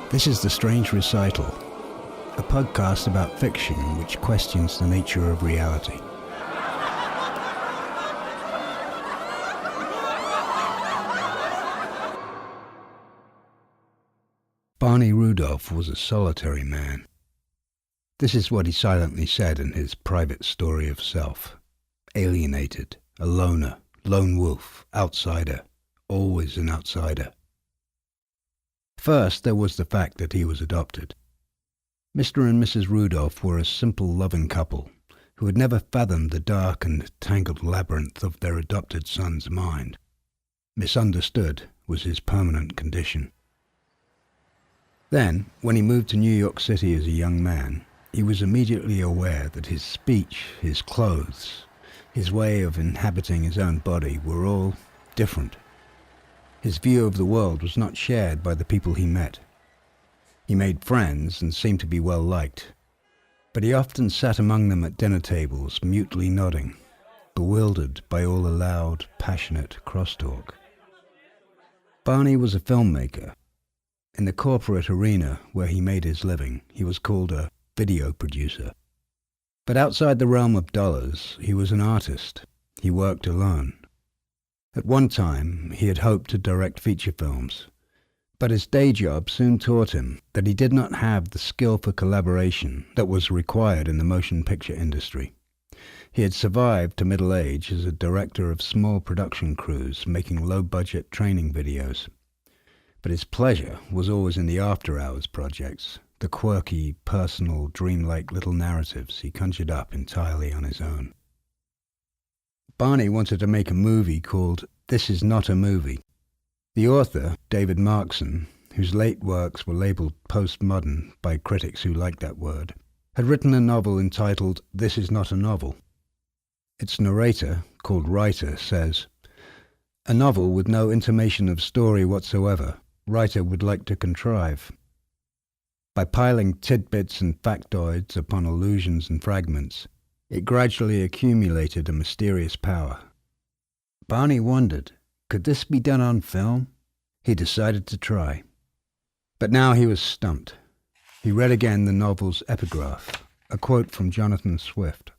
This is The Strange Recital, a podcast about fiction which questions the nature of reality. Barney Rudolph was a solitary man. This is what he silently said in his private story of self. Alienated, a loner, lone wolf, outsider, always an outsider. First, there was the fact that he was adopted. Mr. and Mrs. Rudolph were a simple, loving couple who had never fathomed the dark and tangled labyrinth of their adopted son's mind. Misunderstood was his permanent condition. Then, when he moved to New York City as a young man, he was immediately aware that his speech, his clothes, his way of inhabiting his own body were all different. His view of the world was not shared by the people he met. He made friends and seemed to be well liked, but he often sat among them at dinner tables, mutely nodding, bewildered by all the loud, passionate crosstalk. Barney was a filmmaker. In the corporate arena where he made his living, he was called a video producer. But outside the realm of dollars, he was an artist. He worked alone. At one time, he had hoped to direct feature films, but his day job soon taught him that he did not have the skill for collaboration that was required in the motion picture industry. He had survived to middle age as a director of small production crews making low-budget training videos. But his pleasure was always in the after-hours projects, the quirky, personal, dreamlike little narratives he conjured up entirely on his own. Barney wanted to make a movie called This Is Not a Movie. The author, David Markson, whose late works were labelled postmodern by critics who liked that word, had written a novel entitled This Is Not a Novel. Its narrator, called writer, says, "A novel with no intimation of story whatsoever, writer would like to contrive. By piling tidbits and factoids upon allusions and fragments, it gradually accumulated a mysterious power." Barney wondered, could this be done on film? He decided to try. But now he was stumped. He read again the novel's epigraph, a quote from Jonathan Swift.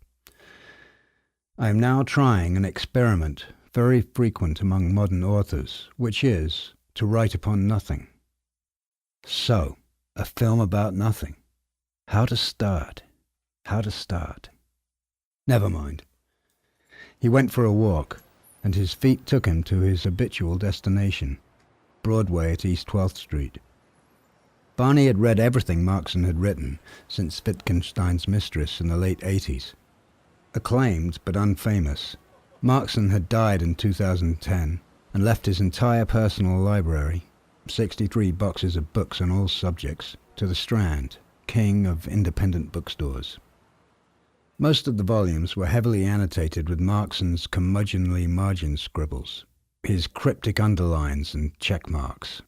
"I am now trying an experiment very frequent among modern authors, which is to write upon nothing." So, a film about nothing. How to start? How to start? Never mind. He went for a walk, and his feet took him to his habitual destination, Broadway at East 12th Street. Barney had read everything Markson had written since Wittgenstein's Mistress in the late 80s. Acclaimed but unfamous, Markson had died in 2010 and left his entire personal library, 63 boxes of books on all subjects, to the Strand, king of independent bookstores. Most of the volumes were heavily annotated with Markson's curmudgeonly margin scribbles, his cryptic underlines and check marks.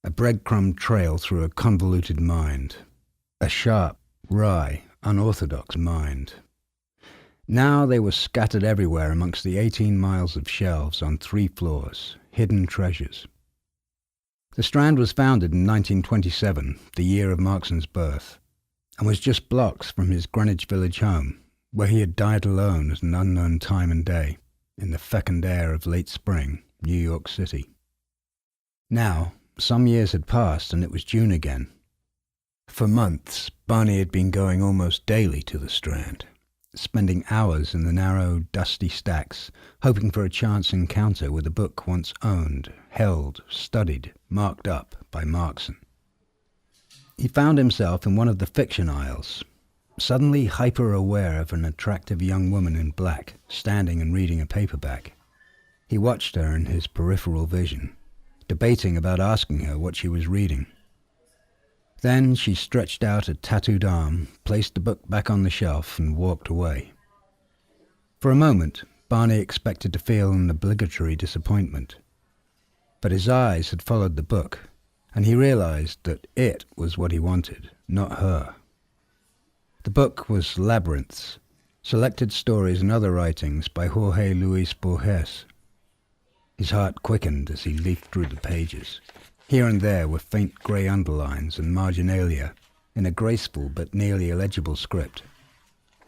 A breadcrumb trail through a convoluted mind. A sharp, wry, unorthodox mind. Now they were scattered everywhere amongst the 18 miles of shelves on 3 floors, hidden treasures. The Strand was founded in 1927, the year of Markson's birth, and was just blocks from his Greenwich Village home, where he had died alone at an unknown time and day, in the fecund air of late spring, New York City. Now, some years had passed and it was June again. For months, Barney had been going almost daily to the Strand, spending hours in the narrow, dusty stacks, hoping for a chance encounter with a book once owned, held, studied, marked up by Markson. He found himself in one of the fiction aisles, suddenly hyper-aware of an attractive young woman in black, standing and reading a paperback. He watched her in his peripheral vision, debating about asking her what she was reading. Then she stretched out a tattooed arm, placed the book back on the shelf, and walked away. For a moment, Barney expected to feel an obligatory disappointment. But his eyes had followed the book, and he realized that it was what he wanted, not her. The book was Labyrinths, selected stories and other writings by Jorge Luis Borges. His heart quickened as he leafed through the pages. Here and there were faint grey underlines and marginalia in a graceful but nearly illegible script.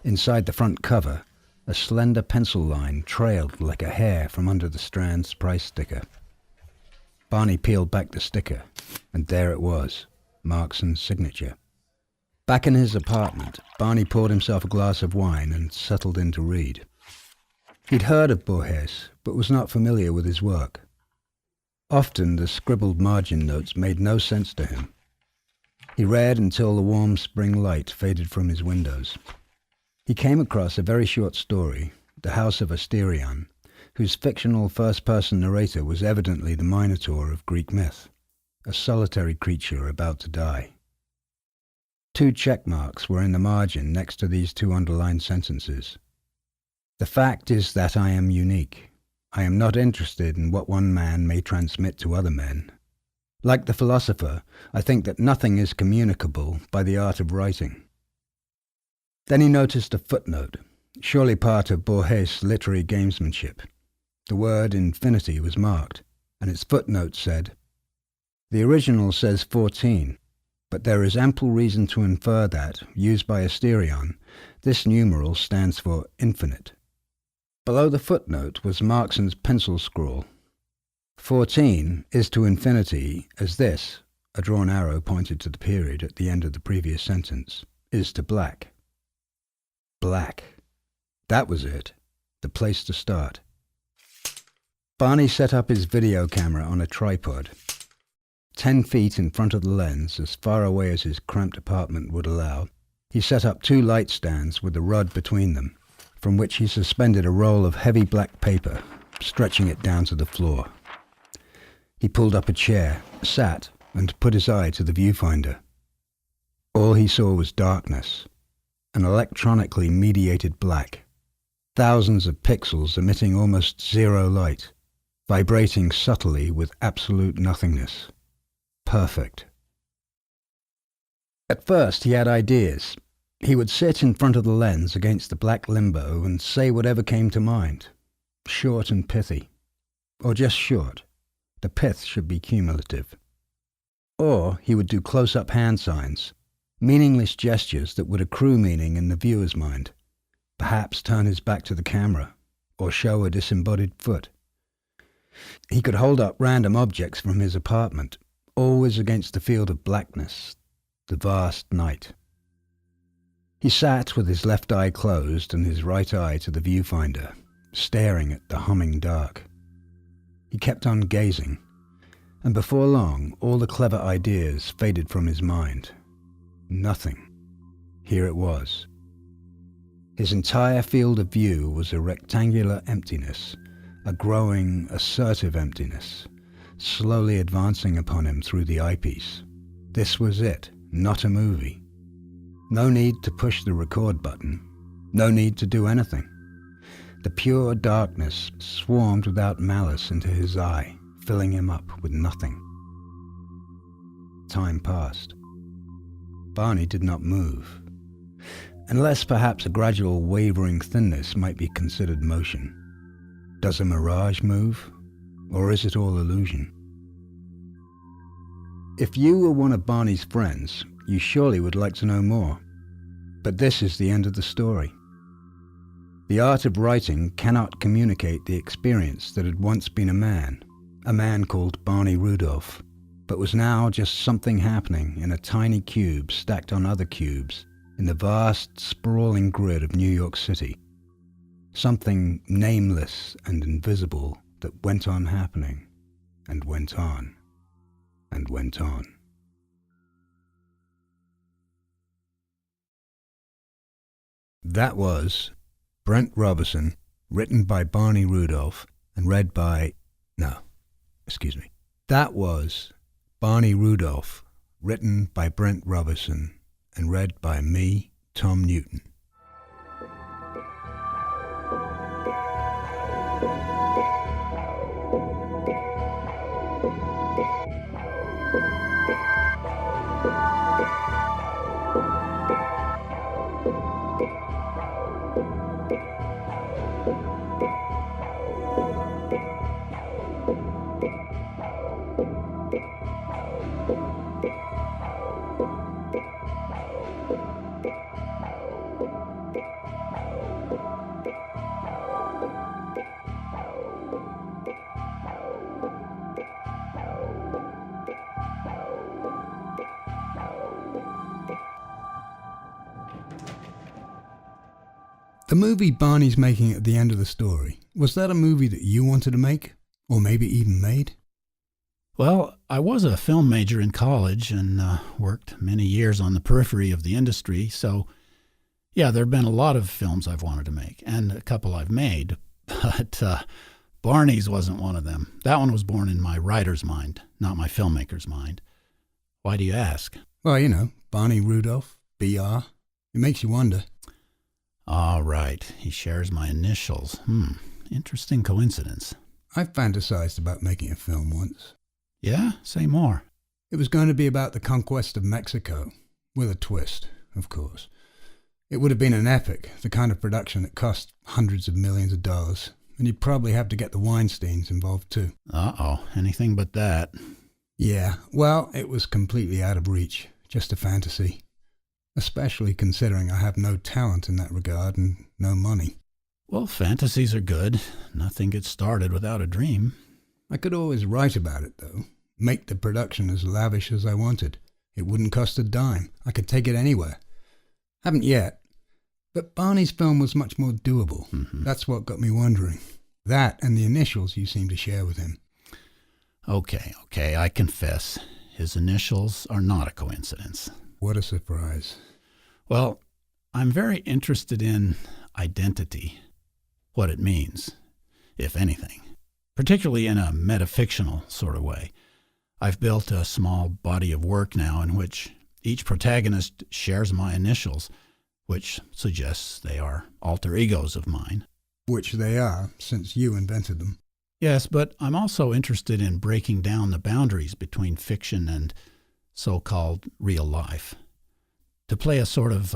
Inside the front cover, a slender pencil line trailed like a hair from under the Strand's price sticker. Barney peeled back the sticker, and there it was, Markson's signature. Back in his apartment, Barney poured himself a glass of wine and settled in to read. He'd heard of Borges, but was not familiar with his work. Often the scribbled margin notes made no sense to him. He read until the warm spring light faded from his windows. He came across a very short story, The House of Asterion, whose fictional first-person narrator was evidently the Minotaur of Greek myth, a solitary creature about to die. 2 check marks were in the margin next to these 2 underlined sentences. The fact is that I am unique. I am not interested in what one man may transmit to other men. Like the philosopher, I think that nothing is communicable by the art of writing. Then he noticed a footnote, surely part of Borges' literary gamesmanship. The word infinity was marked, and its footnote said, "The original says 14, but there is ample reason to infer that, used by Asterion, this numeral stands for infinite." Below the footnote was Markson's pencil scrawl. 14 is to infinity as this, a drawn arrow pointed to the period at the end of the previous sentence, is to black. Black. That was it. The place to start. Barney set up his video camera on a tripod. 10 feet in front of the lens, as far away as his cramped apartment would allow, he set up 2 light stands with a rod between them, from which he suspended a roll of heavy black paper, stretching it down to the floor. He pulled up a chair, sat, and put his eye to the viewfinder. All he saw was darkness, an electronically mediated black, thousands of pixels emitting almost zero light, vibrating subtly with absolute nothingness. Perfect. At first he had ideas. He would sit in front of the lens against the black limbo and say whatever came to mind, short and pithy, or just short. The pith should be cumulative. Or he would do close-up hand signs, meaningless gestures that would accrue meaning in the viewer's mind, perhaps turn his back to the camera, or show a disembodied foot. He could hold up random objects from his apartment, always against the field of blackness, the vast night. He sat with his left eye closed and his right eye to the viewfinder, staring at the humming dark. He kept on gazing, and before long all the clever ideas faded from his mind. Nothing. Here it was. His entire field of view was a rectangular emptiness, a growing, assertive emptiness, slowly advancing upon him through the eyepiece. This was it, not a movie. No need to push the record button. No need to do anything. The pure darkness swarmed without malice into his eye, filling him up with nothing. Time passed. Barney did not move, unless perhaps a gradual wavering thinness might be considered motion. Does a mirage move, or is it all illusion? If you were one of Barney's friends, you surely would like to know more. But this is the end of the story. The art of writing cannot communicate the experience that had once been a man called Barney Rudolph, but was now just something happening in a tiny cube stacked on other cubes in the vast, sprawling grid of New York City. Something nameless and invisible that went on happening, and went on, and went on. That was Brent Robison, written by Barney Rudolph, and read by... That was Barney Rudolph, written by Brent Robison, and read by me, Tom Newton. The movie Barney's making at the end of the story, was that a movie that you wanted to make? Or maybe even made? Well, I was a film major in college and worked many years on the periphery of the industry, so yeah, there have been a lot of films I've wanted to make, and a couple I've made, but Barney's wasn't one of them. That one was born in my writer's mind, not my filmmaker's mind. Why do you ask? Well, you know, Barney Rudolph, BR. It makes you wonder. All right, he shares my initials. Interesting coincidence. I've fantasized about making a film once. Yeah? Say more. It was going to be about the conquest of Mexico, with a twist, of course. It would have been an epic, the kind of production that cost hundreds of millions of dollars, and you'd probably have to get the Weinsteins involved too. Uh-oh, anything but that. Yeah, well, it was completely out of reach, just a fantasy. Especially considering I have no talent in that regard and no money. Well, fantasies are good. Nothing gets started without a dream. I could always write about it, though. Make the production as lavish as I wanted. It wouldn't cost a dime. I could take it anywhere. Haven't yet. But Barney's film was much more doable. That's what got me wondering. That and the initials you seem to share with him. Okay, I confess. His initials are not a coincidence. What a surprise. Well, I'm very interested in identity, what it means, if anything, particularly in a metafictional sort of way. I've built a small body of work now in which each protagonist shares my initials, which suggests they are alter egos of mine. Which they are, since you invented them. Yes, but I'm also interested in breaking down the boundaries between fiction and so-called real life. To play a sort of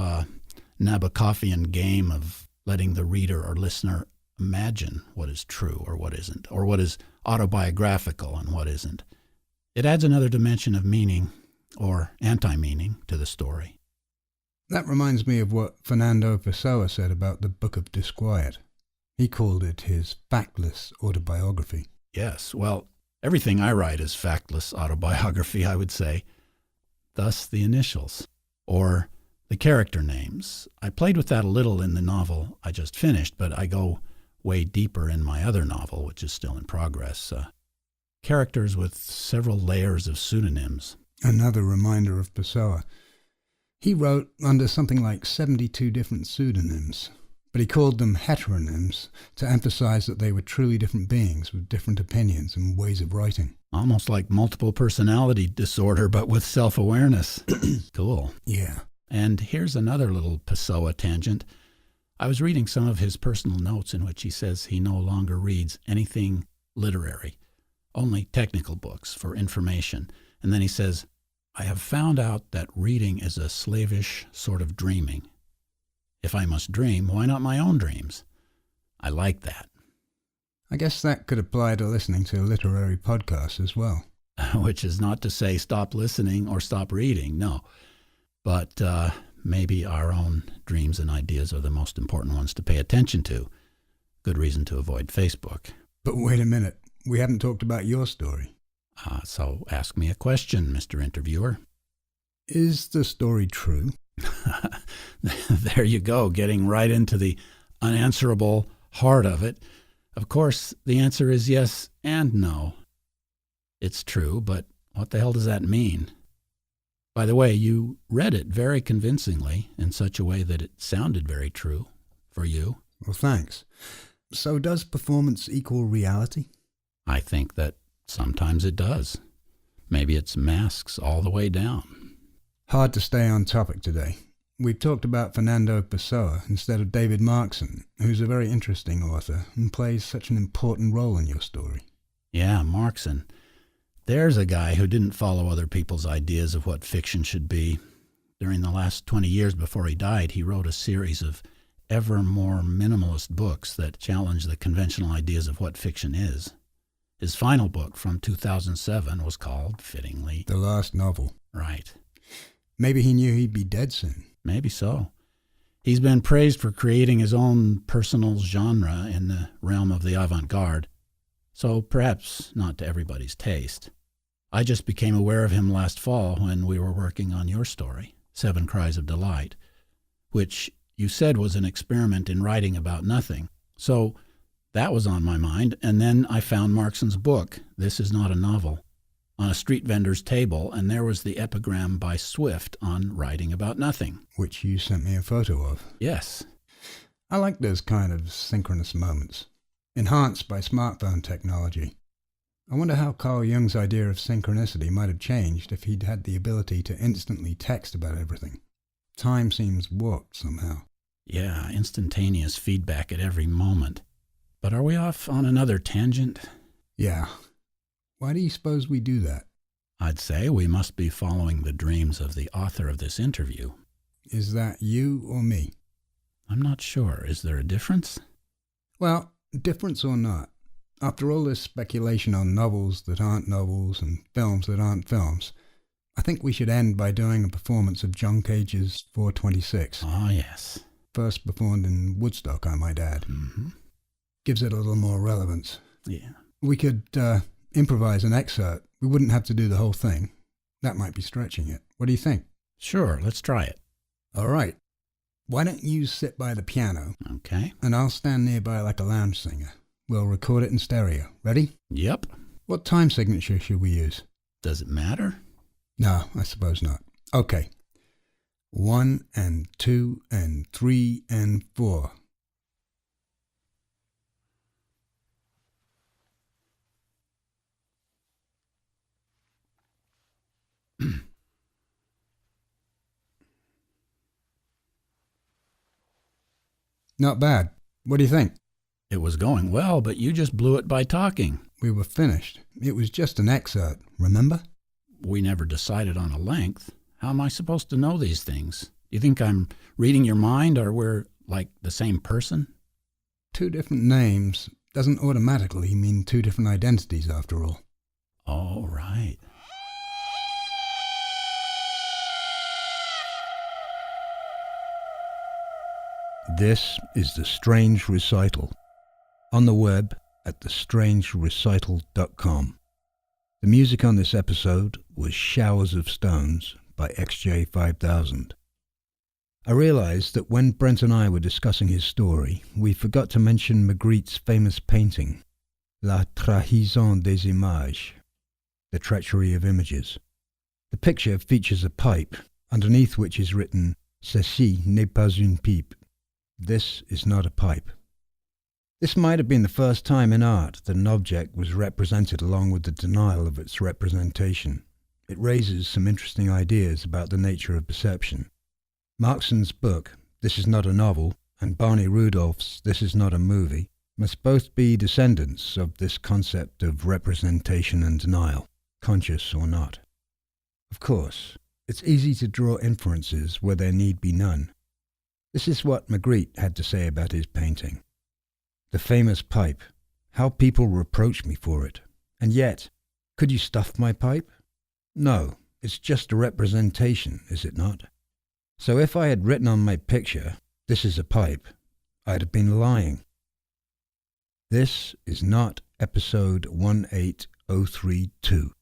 Nabokovian game of letting the reader or listener imagine what is true or what isn't, or what is autobiographical and what isn't. It adds another dimension of meaning or anti-meaning to the story. That reminds me of what Fernando Pessoa said about the Book of Disquiet. He called it his factless autobiography. Yes, well, everything I write is factless autobiography, I would say. Thus the initials, or the character names. I played with that a little in the novel I just finished, but I go way deeper in my other novel, which is still in progress. Characters with several layers of pseudonyms. Another reminder of Pessoa. He wrote under something like 72 different pseudonyms, but he called them heteronyms to emphasize that they were truly different beings with different opinions and ways of writing. Almost like multiple personality disorder, but with self-awareness. Cool. Yeah. And here's another little Pessoa tangent. I was reading some of his personal notes in which he says he no longer reads anything literary, only technical books for information. And then he says, I have found out that reading is a slavish sort of dreaming. If I must dream, why not my own dreams? I like that. I guess that could apply to listening to literary podcasts as well. Which is not to say stop listening or stop reading, no. But maybe our own dreams and ideas are the most important ones to pay attention to. Good reason to avoid Facebook. But wait a minute. We haven't talked about your story. So ask me a question, Mr. Interviewer. Is the story true? There you go, getting right into the unanswerable heart of it. Of course, the answer is yes and no. It's true, but what the hell does that mean? By the way, you read it very convincingly in such a way that it sounded very true for you. Well, thanks. So does performance equal reality? I think that sometimes it does. Maybe it's masks all the way down. Hard to stay on topic today. We've talked about Fernando Pessoa instead of David Markson, who's a very interesting author and plays such an important role in your story. Yeah, Markson. There's a guy who didn't follow other people's ideas of what fiction should be. During the last 20 years before he died, he wrote a series of ever more minimalist books that challenge the conventional ideas of what fiction is. His final book from 2007 was called, fittingly, The Last Novel. Right. Maybe he knew he'd be dead soon. Maybe so. He's been praised for creating his own personal genre in the realm of the avant-garde. so perhaps not to everybody's taste. I just became aware of him last fall when we were working on your story, 7 Cries of Delight, which you said was an experiment in writing about nothing. So that was on my mind, and then I found Markson's book, This Is Not a Novel, on a street vendor's table, and there was the epigram by Swift on writing about nothing. Which you sent me a photo of. Yes. I like those kind of synchronous moments, enhanced by smartphone technology. I wonder how Carl Jung's idea of synchronicity might have changed if he'd had the ability to instantly text about everything. Time seems warped somehow. Yeah, instantaneous feedback at every moment. But are we off on another tangent? Yeah. Why do you suppose we do that? I'd say we must be following the dreams of the author of this interview. Is that you or me? I'm not sure. Is there a difference? Well, difference or not, after all this speculation on novels that aren't novels and films that aren't films, I think we should end by doing a performance of John Cage's 426. Ah, yes. First performed in Woodstock, I might add. Mm-hmm. Gives it a little more relevance. Yeah. We could improvise an excerpt. We wouldn't have to do the whole thing. That might be stretching it. What do you think? Sure, let's try it. All right. Why don't you sit by the piano? Okay. And I'll stand nearby like a lounge singer. We'll record it in stereo. Ready? Yep. What time signature should we use? Does it matter? No, I suppose not. Okay. 1 and 2 and 3 and 4. Not bad. What do you think? It was going well, but you just blew it by talking. We were finished. It was just an excerpt, remember? We never decided on a length. How am I supposed to know these things? Do you think I'm reading your mind, or we're like the same person? 2 different names doesn't automatically mean 2 different identities after all. Oh, right. This is The Strange Recital, on the web at thestrangerecital.com. The music on this episode was Showers of Stones by XJ5000. I realized that when Brent and I were discussing his story, we forgot to mention Magritte's famous painting, La Trahison des Images, The Treachery of Images. The picture features a pipe, underneath which is written, Ceci n'est pas une pipe. This is not a pipe. This might have been the first time in art that an object was represented along with the denial of its representation. It raises some interesting ideas about the nature of perception. Markson's book, This Is Not a Novel, and Barney Rudolph's This Is Not a Movie must both be descendants of this concept of representation and denial, conscious or not. Of course, it's easy to draw inferences where there need be none. This is what Magritte had to say about his painting. The famous pipe, how people reproach me for it. And yet, could you stuff my pipe? No, it's just a representation, is it not? So if I had written on my picture, this is a pipe, I'd have been lying. This is not episode 18032.